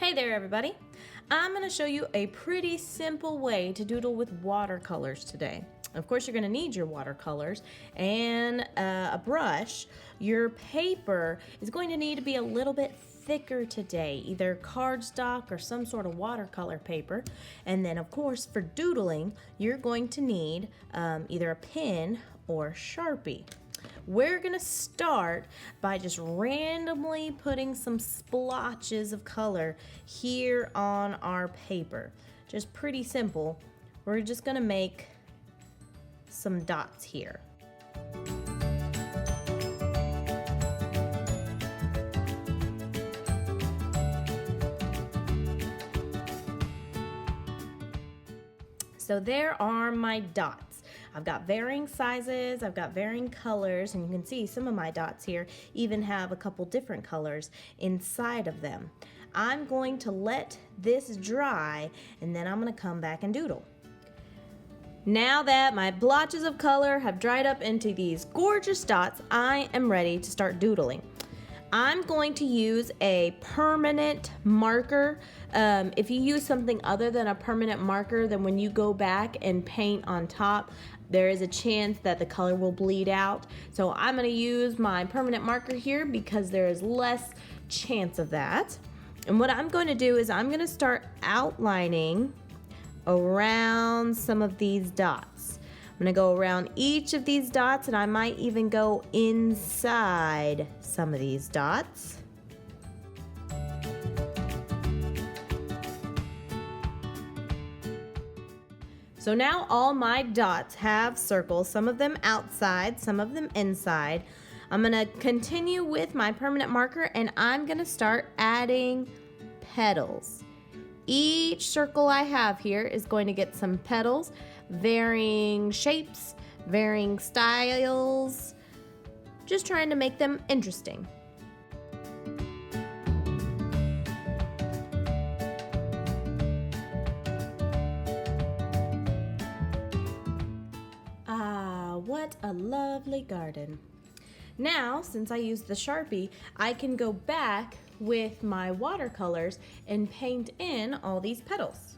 Hey there everybody! I'm going to show you a pretty simple way to doodle with watercolors today. Of course you're going to need your watercolors and a brush. Your paper is going to need to be a little bit thicker today, either cardstock or some sort of watercolor paper. And then of course for doodling you're going to need either a pen or Sharpie. We're gonna start by just randomly putting some splotches of color here on our paper. Just pretty simple. We're just gonna make some dots here. So there are my dots. I've got varying sizes, I've got varying colors, and you can see some of my dots here even have a couple different colors inside of them. I'm going to let this dry and then I'm going to come back and doodle. Now that my blotches of color have dried up into these gorgeous dots, I am ready to start doodling. I'm going to use a permanent marker. If you use something other than a permanent marker, then when you go back and paint on top, there is a chance that the color will bleed out. So I'm going to use my permanent marker here because there is less chance of that. And what I'm going to do is I'm going to start outlining around some of these dots. I'm going to go around each of these dots, and I might even go inside some of these dots. So now all my dots have circles, some of them outside, some of them inside. I'm going to continue with my permanent marker and I'm going to start adding petals. Each circle I have here is going to get some petals, varying shapes, varying styles, just trying to make them interesting. What a lovely garden. Now, since I used the Sharpie, I can go back with my watercolors and paint in all these petals.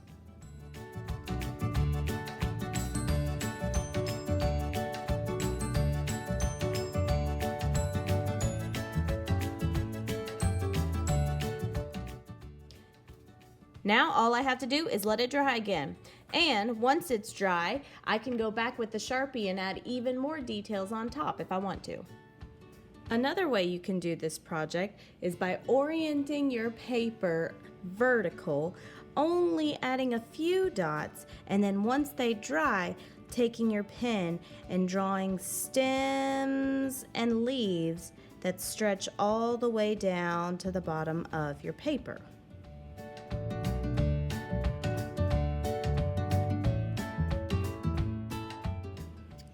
Now all I have to do is let it dry again. And once it's dry, I can go back with the Sharpie and add even more details on top if I want to. Another way you can do this project is by orienting your paper vertical, only adding a few dots, and then once they dry, taking your pen and drawing stems and leaves that stretch all the way down to the bottom of your paper.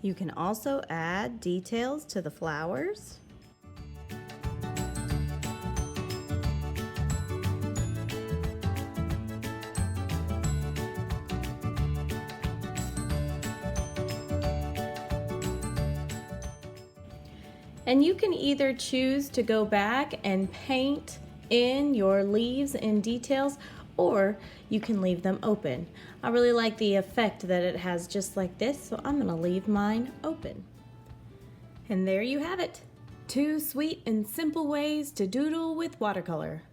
You can also add details to the flowers. And you can either choose to go back and paint in your leaves and details, or you can leave them open. I really like the effect that it has just like this, so I'm going to leave mine open. And there you have it. 2 sweet and simple ways to doodle with watercolor.